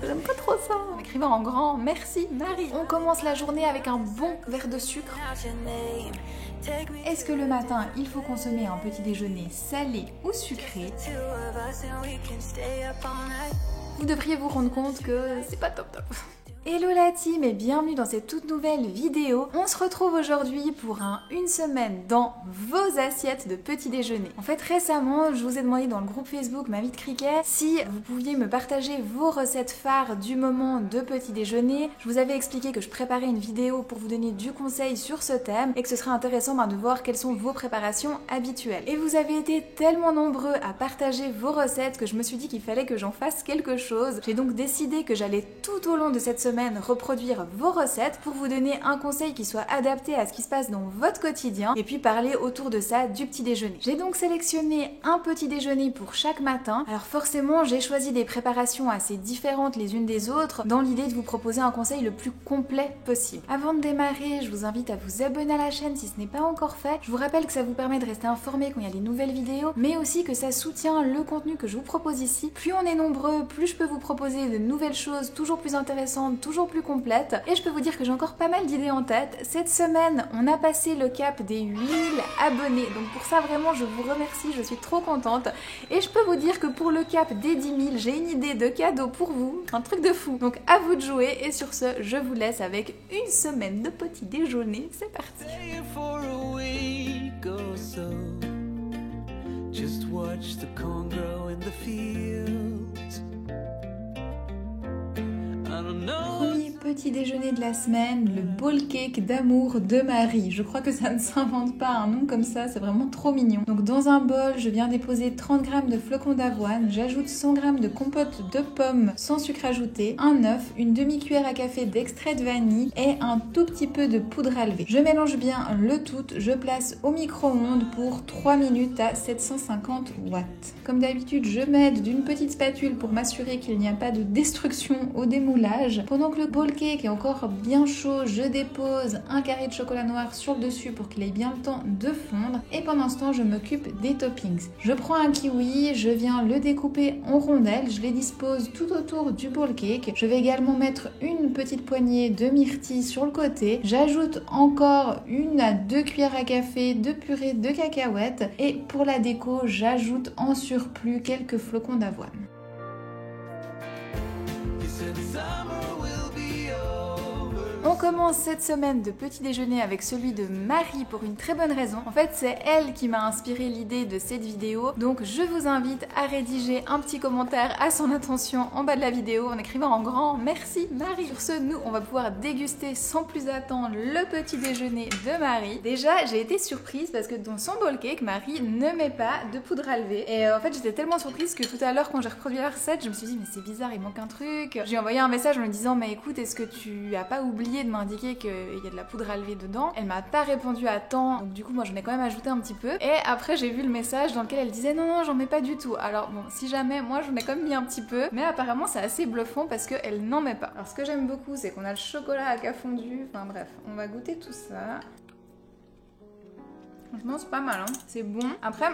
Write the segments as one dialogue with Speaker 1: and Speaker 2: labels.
Speaker 1: J'aime pas trop ça. En écrivant en grand, merci Marie. On commence la journée avec un bon verre de sucre. Est-ce que le matin, il faut consommer un petit déjeuner salé ou sucré? Vous devriez vous rendre compte que c'est pas top. Hello la team et bienvenue dans cette toute nouvelle vidéo. On se retrouve aujourd'hui pour une semaine dans vos assiettes de petit déjeuner. En fait récemment je vous ai demandé dans le groupe Facebook Ma Vie de Cricket si vous pouviez me partager vos recettes phares du moment de petit déjeuner. Je vous avais expliqué que je préparais une vidéo pour vous donner du conseil sur ce thème et que ce serait intéressant de voir quelles sont vos préparations habituelles. Et vous avez été tellement nombreux à partager vos recettes que je me suis dit qu'il fallait que j'en fasse quelque chose. J'ai donc décidé que j'allais tout au long de cette semaine reproduire vos recettes pour vous donner un conseil qui soit adapté à ce qui se passe dans votre quotidien et puis parler autour de ça du petit déjeuner. J'ai donc sélectionné un petit déjeuner pour chaque matin. Alors forcément j'ai choisi des préparations assez différentes les unes des autres dans l'idée de vous proposer un conseil le plus complet possible. Avant de démarrer, je vous invite à vous abonner à la chaîne si ce n'est pas encore fait. Je vous rappelle que ça vous permet de rester informé quand il y a des nouvelles vidéos, mais aussi que ça soutient le contenu que je vous propose ici. Plus on est nombreux, plus je peux vous proposer de nouvelles choses toujours plus intéressantes, toujours plus complètes. Et je peux vous dire que j'ai encore pas mal d'idées en tête. Cette semaine, on a passé le cap des 8000 abonnés. Donc pour ça, vraiment, je vous remercie. Je suis trop contente. Et je peux vous dire que pour le cap des 10 000, j'ai une idée de cadeau pour vous. Un truc de fou. Donc à vous de jouer. Et sur ce, je vous laisse avec une semaine de petit déjeuner. C'est parti. Just watch the corn grow in the fields. Premier petit déjeuner de la semaine, le bowl cake d'amour de Marie. Je crois que ça ne s'invente pas un nom comme ça, c'est vraiment trop mignon. Donc dans un bol, je viens déposer 30 g de flocons d'avoine, j'ajoute 100 g de compote de pommes sans sucre ajouté, un œuf, une demi-cuillère à café d'extrait de vanille et un tout petit peu de poudre à lever. Je mélange bien le tout, je place au micro-ondes pour 3 minutes à 750 watts. Comme d'habitude, je m'aide d'une petite spatule pour m'assurer qu'il n'y a pas de destruction au démoulage. Pendant que le bowl cake est encore bien chaud, je dépose un carré de chocolat noir sur le dessus pour qu'il ait bien le temps de fondre. Et pendant ce temps, je m'occupe des toppings. Je prends un kiwi, je viens le découper en rondelles, je les dispose tout autour du bowl cake. Je vais également mettre une petite poignée de myrtille sur le côté. J'ajoute encore 1 à 2 cuillères à café de purée de cacahuètes. Et pour la déco, j'ajoute en surplus quelques flocons d'avoine. On commence cette semaine de petit déjeuner avec celui de Marie pour une très bonne raison. En fait, c'est elle qui m'a inspiré l'idée de cette vidéo. Donc, je vous invite à rédiger un petit commentaire à son intention en bas de la vidéo en écrivant en grand « Merci Marie ». Sur ce, nous, on va pouvoir déguster sans plus attendre le petit déjeuner de Marie. Déjà, j'ai été surprise parce que dans son bowl cake, Marie ne met pas de poudre à lever. Et en fait, j'étais tellement surprise que tout à l'heure, quand j'ai reproduit la recette, je me suis dit « Mais c'est bizarre, il manque un truc ». J'ai envoyé un message en lui disant « Mais écoute, est-ce que tu as pas oublié de m'indiquer qu'il y a de la poudre à lever dedans ?» Elle m'a pas répondu à temps, donc du coup moi j'en ai quand même ajouté un petit peu. Et après j'ai vu le message dans lequel elle disait non, j'en mets pas du tout. Alors bon, si jamais, moi j'en ai quand même mis un petit peu, mais apparemment c'est assez bluffant parce qu'elle n'en met pas. Alors ce que j'aime beaucoup, c'est qu'on a le chocolat à café fondu. Enfin bref, on va goûter tout ça. Franchement c'est pas mal, hein. C'est bon. Après,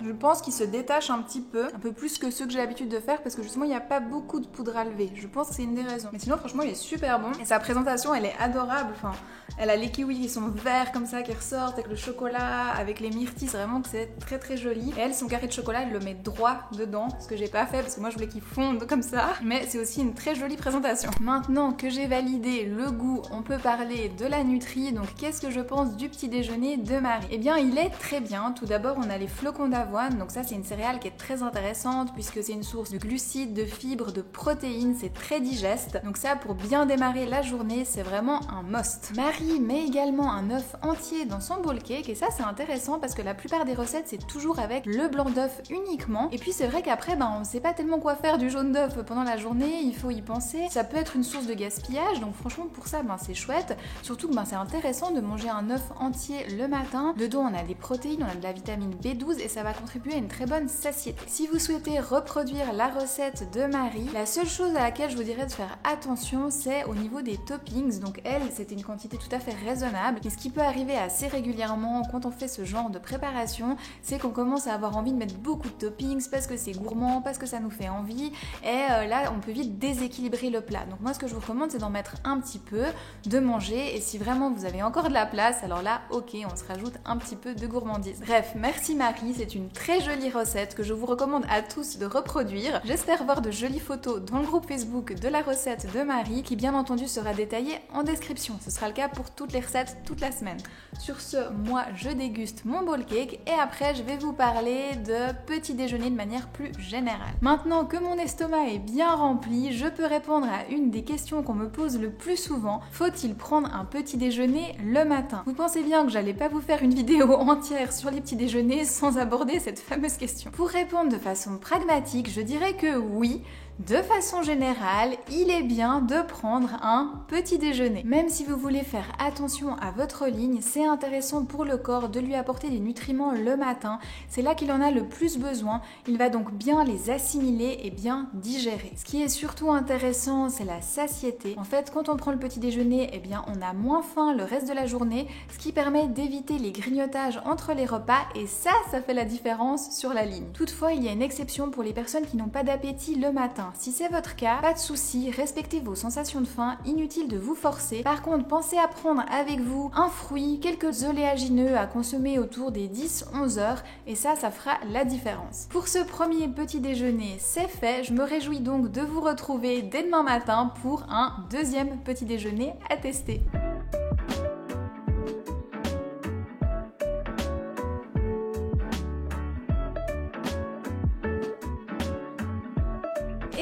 Speaker 1: je pense qu'il se détache un petit peu, un peu plus que ceux que j'ai l'habitude de faire parce que justement il n'y a pas beaucoup de poudre à lever. Je pense que c'est une des raisons. Mais sinon franchement il est super bon et sa présentation elle est adorable. Enfin, elle a les kiwis qui sont verts comme ça qui ressortent avec le chocolat, avec les myrtilles, c'est vraiment que c'est très très joli. Et elle, son carré de chocolat, elle le met droit dedans, ce que j'ai pas fait parce que moi je voulais qu'il fonde comme ça. Mais c'est aussi une très jolie présentation. Maintenant que j'ai validé le goût, on peut parler de la nutrie. Donc qu'est-ce que je pense du petit déjeuner de Marie? Eh bien il est très bien. Tout d'abord on a les flocons d'avoine. Donc ça c'est une céréale qui est très intéressante puisque c'est une source de glucides, de fibres, de protéines, c'est très digeste. Donc ça, pour bien démarrer la journée, c'est vraiment un must. Marie met également un œuf entier dans son bowl cake et ça c'est intéressant parce que la plupart des recettes c'est toujours avec le blanc d'œuf uniquement. Et puis c'est vrai qu'après on sait pas tellement quoi faire du jaune d'œuf pendant la journée, il faut y penser. Ça peut être une source de gaspillage, donc franchement pour ça c'est chouette. Surtout que c'est intéressant de manger un œuf entier le matin. Dedans on a des protéines, on a de la vitamine B12 et ça va va contribuer à une très bonne satiété. Si vous souhaitez reproduire la recette de Marie, la seule chose à laquelle je vous dirais de faire attention, c'est au niveau des toppings. Donc elle, c'était une quantité tout à fait raisonnable. Et ce qui peut arriver assez régulièrement quand on fait ce genre de préparation, c'est qu'on commence à avoir envie de mettre beaucoup de toppings parce que c'est gourmand, parce que ça nous fait envie. Et là, on peut vite déséquilibrer le plat. Donc moi, ce que je vous recommande, c'est d'en mettre un petit peu, de manger. Et si vraiment vous avez encore de la place, alors là, ok, on se rajoute un petit peu de gourmandise. Bref, merci Marie, c'est une très jolie recette que je vous recommande à tous de reproduire. J'espère voir de jolies photos dans le groupe Facebook de la recette de Marie, qui bien entendu sera détaillée en description. Ce sera le cas pour toutes les recettes toute la semaine. Sur ce, moi je déguste mon bowl cake et après je vais vous parler de petit déjeuner de manière plus générale. Maintenant que mon estomac est bien rempli, je peux répondre à une des questions qu'on me pose le plus souvent. Faut-il prendre un petit déjeuner le matin? Vous pensez bien que j'allais pas vous faire une vidéo entière sur les petits déjeuners sans aborder cette fameuse question. Pour répondre de façon pragmatique, je dirais que oui. De façon générale, il est bien de prendre un petit déjeuner. Même si vous voulez faire attention à votre ligne, c'est intéressant pour le corps de lui apporter des nutriments le matin. C'est là qu'il en a le plus besoin. Il va donc bien les assimiler et bien digérer. Ce qui est surtout intéressant, c'est la satiété. En fait, quand on prend le petit déjeuner, eh bien, on a moins faim le reste de la journée, ce qui permet d'éviter les grignotages entre les repas et ça fait la différence sur la ligne. Toutefois, il y a une exception pour les personnes qui n'ont pas d'appétit le matin. Si c'est votre cas, pas de souci, respectez vos sensations de faim, inutile de vous forcer. Par contre, pensez à prendre avec vous un fruit, quelques oléagineux à consommer autour des 10-11 heures et ça fera la différence. Pour ce premier petit déjeuner, c'est fait. Je me réjouis donc de vous retrouver dès demain matin pour un deuxième petit déjeuner à tester.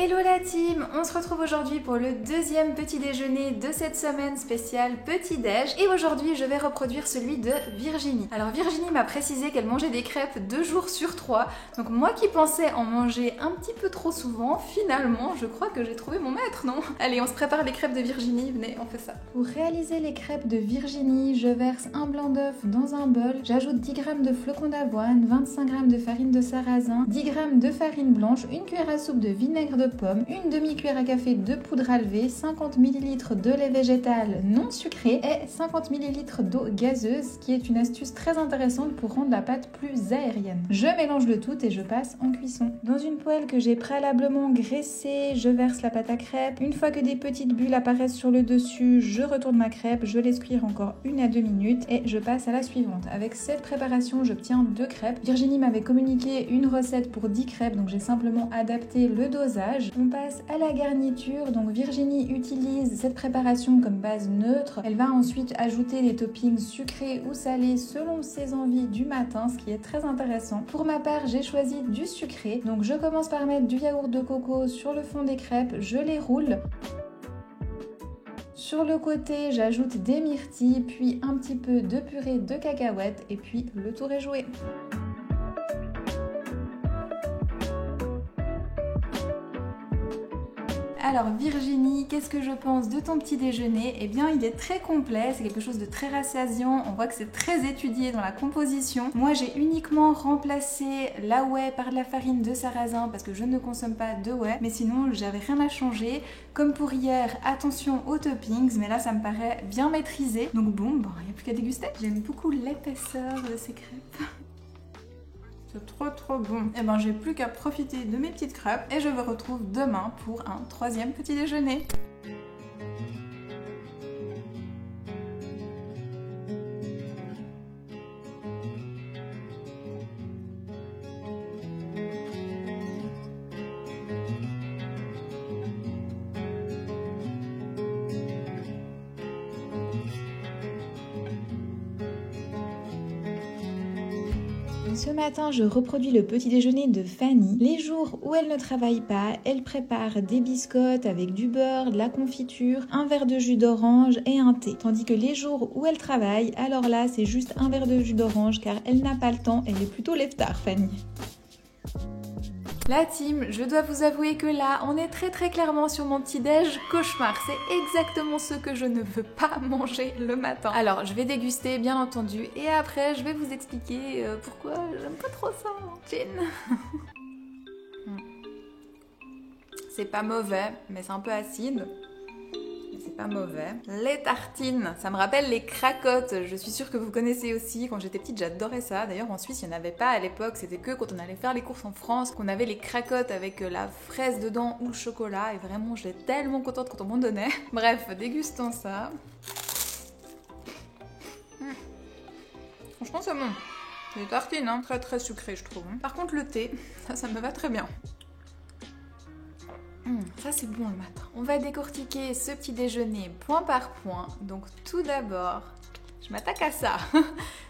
Speaker 1: Hello la team, on se retrouve aujourd'hui pour le deuxième petit déjeuner de cette semaine spéciale petit déj et aujourd'hui je vais reproduire celui de Virginie. Alors Virginie m'a précisé qu'elle mangeait des crêpes 2 jours sur 3, donc moi qui pensais en manger un petit peu trop souvent, finalement je crois que j'ai trouvé mon maître, non? Allez, on se prépare les crêpes de Virginie, venez, on fait ça. Pour réaliser les crêpes de Virginie, je verse un blanc d'œuf dans un bol, j'ajoute 10 g de flocons d'avoine, 25 g de farine de sarrasin, 10 g de farine blanche, une cuillère à soupe de vinaigre de pomme, une demi-cuillère à café de poudre à lever, 50 ml de lait végétal non sucré et 50 ml d'eau gazeuse, qui est une astuce très intéressante pour rendre la pâte plus aérienne. Je mélange le tout et je passe en cuisson. Dans une poêle que j'ai préalablement graissée, je verse la pâte à crêpes. Une fois que des petites bulles apparaissent sur le dessus, je retourne ma crêpe, je laisse cuire encore 1 à 2 minutes et je passe à la suivante. Avec cette préparation, j'obtiens 2 crêpes. Virginie m'avait communiqué une recette pour 10 crêpes, donc j'ai simplement adapté le dosage. On passe à la garniture, donc Virginie utilise cette préparation comme base neutre. Elle va ensuite ajouter des toppings sucrés ou salés selon ses envies du matin, ce qui est très intéressant. Pour ma part, j'ai choisi du sucré, donc je commence par mettre du yaourt de coco sur le fond des crêpes, je les roule. Sur le côté, j'ajoute des myrtilles, puis un petit peu de purée de cacahuètes et puis le tour est joué. Alors Virginie, qu'est-ce que je pense de ton petit déjeuner? Eh bien il est très complet, c'est quelque chose de très rassasiant, on voit que c'est très étudié dans la composition. Moi j'ai uniquement remplacé la whey par de la farine de sarrasin parce que je ne consomme pas de whey, mais sinon j'avais rien à changer. Comme pour hier, attention aux toppings, mais là ça me paraît bien maîtrisé. Donc bon, il n'y a plus qu'à déguster. J'aime beaucoup l'épaisseur de ces crêpes. C'est trop bon. Et ben j'ai plus qu'à profiter de mes petites crêpes et je vous retrouve demain pour un troisième petit déjeuner. Ce matin, je reproduis le petit déjeuner de Fanny. Les jours où elle ne travaille pas, elle prépare des biscottes avec du beurre, de la confiture, un verre de jus d'orange et un thé. Tandis que les jours où elle travaille, alors là, c'est juste un verre de jus d'orange car elle n'a pas le temps, elle est plutôt lève-tard, Fanny. La team, je dois vous avouer que là, on est très clairement sur mon petit déj cauchemar. C'est exactement ce que je ne veux pas manger le matin. Alors, je vais déguster, bien entendu, et après, je vais vous expliquer pourquoi j'aime pas trop ça. Chin. C'est pas mauvais, mais c'est un peu acide. C'est pas mauvais. Les tartines, ça me rappelle les cracottes. Je suis sûre que vous connaissez aussi. Quand j'étais petite, j'adorais ça. D'ailleurs, en Suisse, il n'y en avait pas à l'époque. C'était que quand on allait faire les courses en France qu'on avait les cracottes avec la fraise dedans ou le chocolat. Et vraiment, j'étais tellement contente quand on m'en donnait. Bref, dégustons ça. Franchement, c'est bon. C'est des tartines, hein. Très sucrées, je trouve. Par contre, le thé, ça me va très bien. Ça c'est bon le matin. On va décortiquer ce petit déjeuner point par point. Donc tout d'abord, je m'attaque à ça.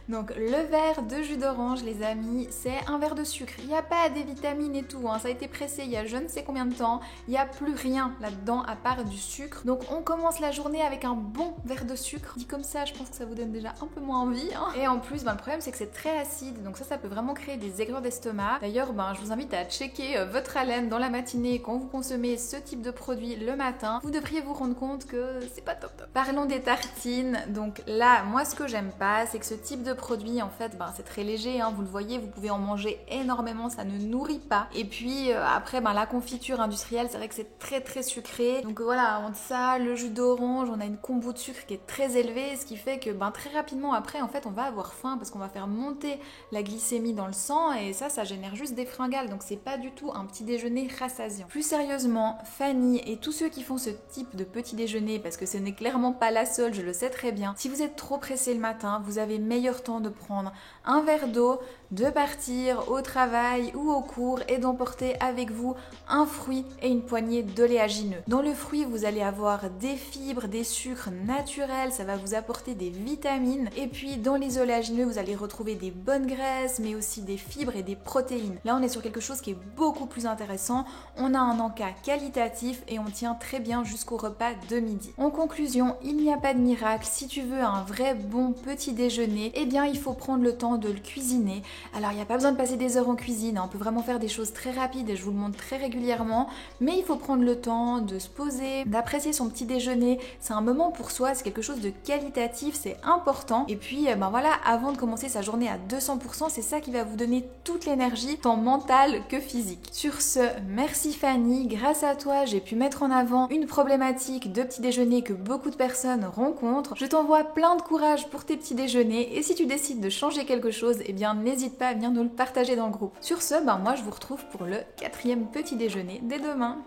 Speaker 1: Donc le verre de jus d'orange, les amis, c'est un verre de sucre. Il n'y a pas des vitamines et tout, hein. Ça a été pressé il y a je ne sais combien de temps. Il n'y a plus rien là-dedans à part du sucre. Donc on commence la journée avec un bon verre de sucre. Dit comme ça, je pense que ça vous donne déjà un peu moins envie, hein. Et en plus, le problème c'est que c'est très acide. Donc ça peut vraiment créer des aigreurs d'estomac. D'ailleurs, je vous invite à checker votre haleine dans la matinée quand vous consommez ce type de produit le matin. Vous devriez vous rendre compte que c'est pas top. Parlons des tartines. Donc là, moi ce que j'aime pas, c'est que ce type de produit, en fait, c'est très léger, hein, vous le voyez, vous pouvez en manger énormément, ça ne nourrit pas. Et puis après, la confiture industrielle, c'est vrai que c'est très sucré. Donc voilà, entre ça, le jus d'orange, on a une combo de sucre qui est très élevée, ce qui fait que très rapidement après, en fait, on va avoir faim parce qu'on va faire monter la glycémie dans le sang et ça génère juste des fringales. Donc c'est pas du tout un petit déjeuner rassasiant. Plus sérieusement, Fanny et tous ceux qui font ce type de petit déjeuner, parce que ce n'est clairement pas la seule, je le sais très bien, si vous êtes trop pressé le matin, vous avez meilleur temps de prendre un verre d'eau, de partir au travail ou au cours et d'emporter avec vous un fruit et une poignée d'oléagineux. Dans le fruit, vous allez avoir des fibres, des sucres naturels, ça va vous apporter des vitamines. Et puis dans les oléagineux, vous allez retrouver des bonnes graisses, mais aussi des fibres et des protéines. Là, on est sur quelque chose qui est beaucoup plus intéressant. On a un encas qualitatif et on tient très bien jusqu'au repas de midi. En conclusion, il n'y a pas de miracle. Si tu veux un vrai bon petit déjeuner, eh bien il faut prendre le temps de le cuisiner. Alors il n'y a pas besoin de passer des heures en cuisine, hein. On peut vraiment faire des choses très rapides et je vous le montre très régulièrement, mais il faut prendre le temps de se poser, d'apprécier son petit déjeuner. C'est un moment pour soi, c'est quelque chose de qualitatif, c'est important. Et puis voilà, avant de commencer sa journée à 200%, c'est ça qui va vous donner toute l'énergie, tant mentale que physique. Sur ce, merci Fanny, grâce à toi j'ai pu mettre en avant une problématique de petit déjeuner que beaucoup de personnes rencontrent. Je t'envoie plein de courage pour tes petits déjeuners et si tu décides de changer quelque chose, eh bien n'hésite pas à venir nous le partager dans le groupe. Sur ce, moi je vous retrouve pour le 4e petit déjeuner dès demain.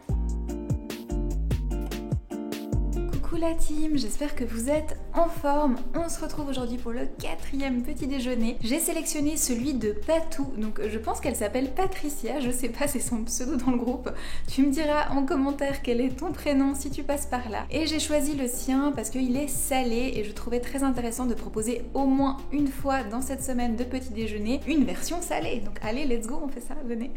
Speaker 1: Coucou la team, j'espère que vous êtes en forme. On se retrouve aujourd'hui pour le 4e petit déjeuner. J'ai sélectionné celui de Patou, donc je pense qu'elle s'appelle Patricia, je sais pas, c'est son pseudo dans le groupe. Tu me diras en commentaire quel est ton prénom si tu passes par là. Et j'ai choisi le sien parce qu'il est salé et je trouvais très intéressant de proposer au moins une fois dans cette semaine de petit déjeuner une version salée. Donc allez, let's go, on fait ça, venez.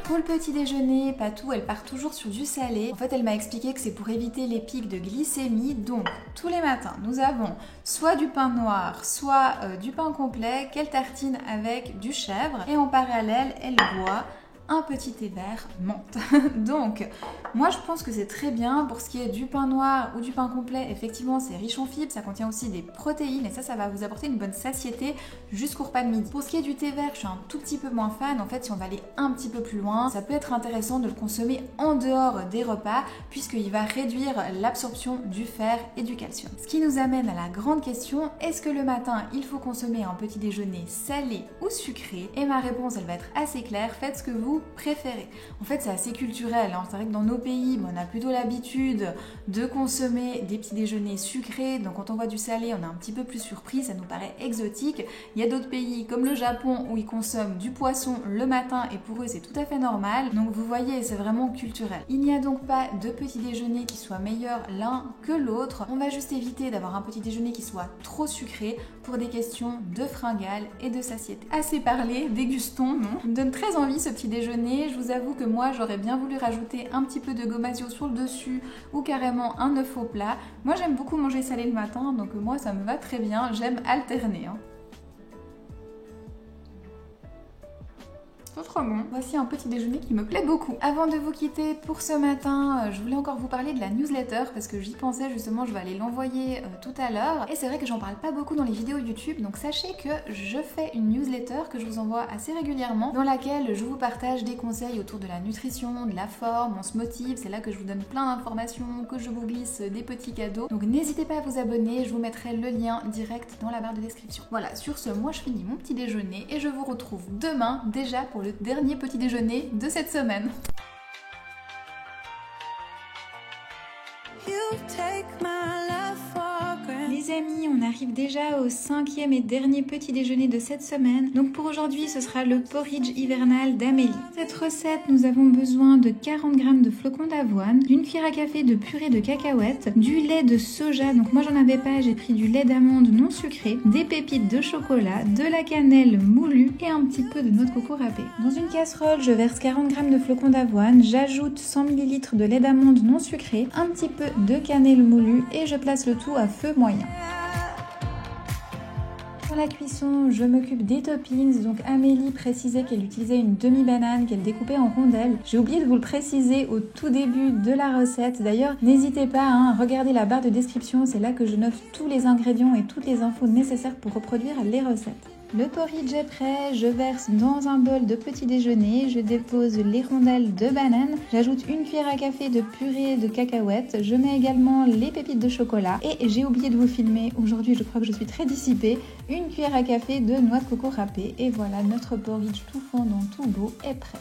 Speaker 1: Pour le petit déjeuner, Patou, elle part toujours sur du salé. En fait, elle m'a expliqué que c'est pour éviter les pics de glycémie. Donc, tous les matins, nous avons soit du pain noir, soit du pain complet qu'elle tartine avec du chèvre. Et en parallèle, elle boit un petit thé vert menthe. Donc, moi je pense que c'est très bien. Pour ce qui est du pain noir ou du pain complet, effectivement c'est riche en fibres, ça contient aussi des protéines et ça va vous apporter une bonne satiété jusqu'au repas de midi. Pour ce qui est du thé vert, je suis un tout petit peu moins fan. En fait, si on va aller un petit peu plus loin, ça peut être intéressant de le consommer en dehors des repas puisqu'il va réduire l'absorption du fer et du calcium. Ce qui nous amène à la grande question, est-ce que le matin il faut consommer un petit déjeuner salé ou sucré? Et ma réponse elle va être assez claire, faites ce que vous préférez. En fait, c'est assez culturel, hein. C'est vrai que dans nos pays, on a plutôt l'habitude de consommer des petits déjeuners sucrés. Donc quand on voit du salé, on est un petit peu plus surpris, ça nous paraît exotique. Il y a d'autres pays comme le Japon où ils consomment du poisson le matin et pour eux c'est tout à fait normal. Donc vous voyez, c'est vraiment culturel. Il n'y a donc pas de petit déjeuner qui soit meilleur l'un que l'autre. On va juste éviter d'avoir un petit déjeuner qui soit trop sucré pour des questions de fringales et de satiété. Assez parlé, dégustons, non? Il me donne très envie ce petit déjeuner. déjeuner. Je vous avoue que moi j'aurais bien voulu rajouter un petit peu de gomasio sur le dessus ou carrément un œuf au plat. Moi j'aime beaucoup manger salé le matin, donc moi ça me va très bien, j'aime alterner. C'est trop bon. Voici un petit déjeuner qui me plaît beaucoup. Avant de vous quitter pour ce matin, je voulais encore vous parler de la newsletter parce que j'y pensais justement, je vais aller l'envoyer tout à l'heure. Et c'est vrai que j'en parle pas beaucoup dans les vidéos YouTube, donc sachez que je fais une newsletter que je vous envoie assez régulièrement dans laquelle je vous partage des conseils autour de la nutrition, de la forme, on se motive, c'est là que je vous donne plein d'informations, que je vous glisse des petits cadeaux. Donc n'hésitez pas à vous abonner, je vous mettrai le lien direct dans la barre de description. Voilà, sur ce, moi je finis mon petit déjeuner et je vous retrouve demain déjà pour le dernier petit déjeuner de cette semaine. Les amis, on arrive déjà au 5e et dernier petit déjeuner de cette semaine. Donc pour aujourd'hui, ce sera le porridge hivernal d'Amélie. Cette recette, nous avons besoin de 40 g de flocons d'avoine, d'une cuillère à café de purée de cacahuètes, du lait de soja, donc moi j'en avais pas, j'ai pris du lait d'amande non sucré, des pépites de chocolat, de la cannelle moulue et un petit peu de noix de coco râpée. Dans une casserole, je verse 40 g de flocons d'avoine, j'ajoute 100 ml de lait d'amande non sucré, un petit peu de cannelle moulue et je place le tout à feu moyen. Pour la cuisson, je m'occupe des toppings. Donc Amélie précisait qu'elle utilisait une demi-banane qu'elle découpait en rondelles. J'ai oublié de vous le préciser au tout début de la recette. D'ailleurs, n'hésitez pas à regarder la barre de description. C'est là que je note tous les ingrédients et toutes les infos nécessaires pour reproduire les recettes. Le porridge est prêt, je verse dans un bol de petit déjeuner, je dépose les rondelles de banane, j'ajoute une cuillère à café de purée de cacahuètes, je mets également les pépites de chocolat et j'ai oublié de vous filmer, aujourd'hui je crois que je suis très dissipée, une cuillère à café de noix de coco râpée et voilà, notre porridge tout fondant, tout beau est prêt.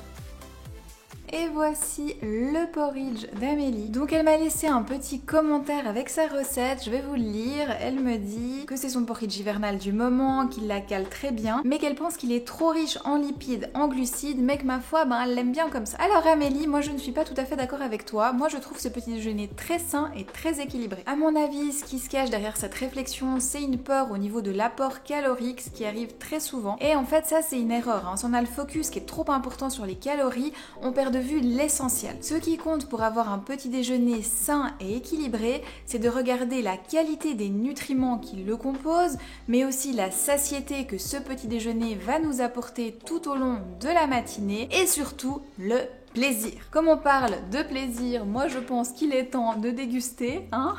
Speaker 1: Et voici le porridge d'Amélie. Donc elle m'a laissé un petit commentaire avec sa recette, je vais vous le lire. Elle me dit que c'est son porridge hivernal du moment, qu'il la cale très bien, mais qu'elle pense qu'il est trop riche en lipides, en glucides, mais que ma foi, elle l'aime bien comme ça. Alors Amélie, moi je ne suis pas tout à fait d'accord avec toi. Moi je trouve ce petit déjeuner très sain et très équilibré. À mon avis, ce qui se cache derrière cette réflexion, c'est une peur au niveau de l'apport calorique, ce qui arrive très souvent. Et en fait ça c'est une erreur. Si on a le focus qui est trop important sur les calories, on perd de vue l'essentiel. Ce qui compte pour avoir un petit déjeuner sain et équilibré, c'est de regarder la qualité des nutriments qui le composent, mais aussi la satiété que ce petit déjeuner va nous apporter tout au long de la matinée et surtout le plaisir. Comme on parle de plaisir, moi je pense qu'il est temps de déguster, hein.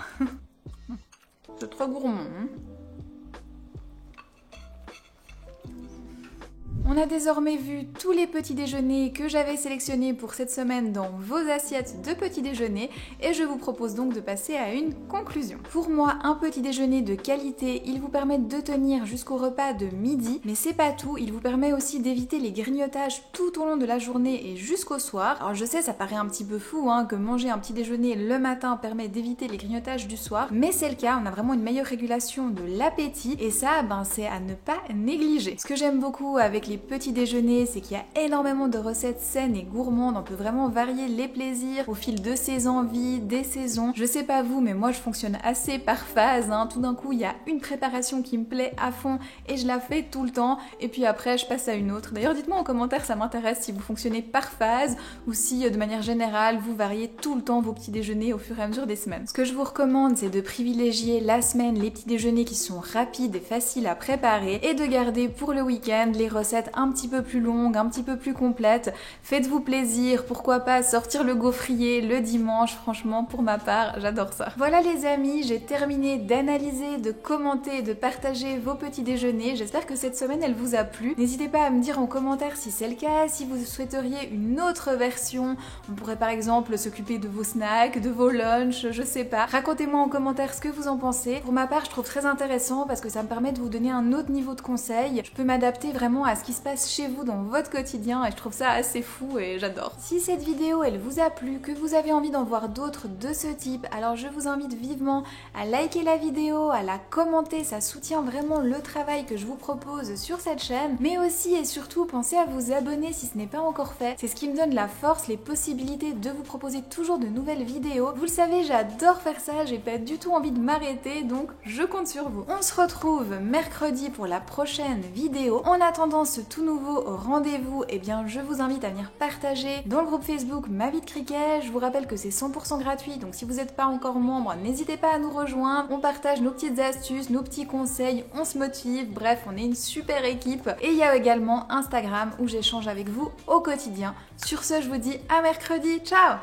Speaker 1: C'est trop gourmand, hein. On a désormais vu tous les petits déjeuners que j'avais sélectionnés pour cette semaine dans vos assiettes de petit déjeuner et je vous propose donc de passer à une conclusion. Pour moi, un petit déjeuner de qualité, il vous permet de tenir jusqu'au repas de midi, mais c'est pas tout, il vous permet aussi d'éviter les grignotages tout au long de la journée et jusqu'au soir. Alors je sais, ça paraît un petit peu fou que manger un petit déjeuner le matin permet d'éviter les grignotages du soir, mais c'est le cas, on a vraiment une meilleure régulation de l'appétit et ça, c'est à ne pas négliger. Ce que j'aime beaucoup avec les petits déjeuners, c'est qu'il y a énormément de recettes saines et gourmandes, on peut vraiment varier les plaisirs au fil de ses envies, des saisons. Je sais pas vous, mais moi je fonctionne assez par phase, tout d'un coup il y a une préparation qui me plaît à fond et je la fais tout le temps et puis après je passe à une autre. D'ailleurs dites-moi en commentaire, ça m'intéresse si vous fonctionnez par phase ou si de manière générale vous variez tout le temps vos petits déjeuners au fur et à mesure des semaines. Ce que je vous recommande, c'est de privilégier la semaine les petits déjeuners qui sont rapides et faciles à préparer et de garder pour le week-end les recettes un petit peu plus longues, un petit peu plus complètes. Faites-vous plaisir, pourquoi pas sortir le gaufrier le dimanche, franchement pour ma part j'adore ça. Voilà les amis, j'ai terminé d'analyser, de commenter, de partager vos petits déjeuners. J'espère que cette semaine elle vous a plu. N'hésitez pas à me dire en commentaire si c'est le cas, si vous souhaiteriez une autre version. On pourrait par exemple s'occuper de vos snacks, de vos lunchs, je sais pas. Racontez-moi en commentaire ce que vous en pensez. Pour ma part je trouve très intéressant parce que ça me permet de vous donner un autre niveau de conseil. Je peux m'adapter vraiment à ce qui se passe chez vous dans votre quotidien et je trouve ça assez fou et j'adore. Si cette vidéo elle vous a plu, que vous avez envie d'en voir d'autres de ce type, alors je vous invite vivement à liker la vidéo, à la commenter, ça soutient vraiment le travail que je vous propose sur cette chaîne, mais aussi et surtout pensez à vous abonner si ce n'est pas encore fait, c'est ce qui me donne la force, les possibilités de vous proposer toujours de nouvelles vidéos. Vous le savez, j'adore faire ça, j'ai pas du tout envie de m'arrêter, donc je compte sur vous. On se retrouve mercredi pour la prochaine vidéo. En attendant ce tout nouveau rendez-vous, eh bien je vous invite à venir partager dans le groupe Facebook Ma Vie de Cricket. Je vous rappelle que c'est 100% gratuit, donc si vous n'êtes pas encore membre, n'hésitez pas à nous rejoindre. On partage nos petites astuces, nos petits conseils, on se motive, bref, on est une super équipe. Et il y a également Instagram où j'échange avec vous au quotidien. Sur ce, je vous dis à mercredi, ciao!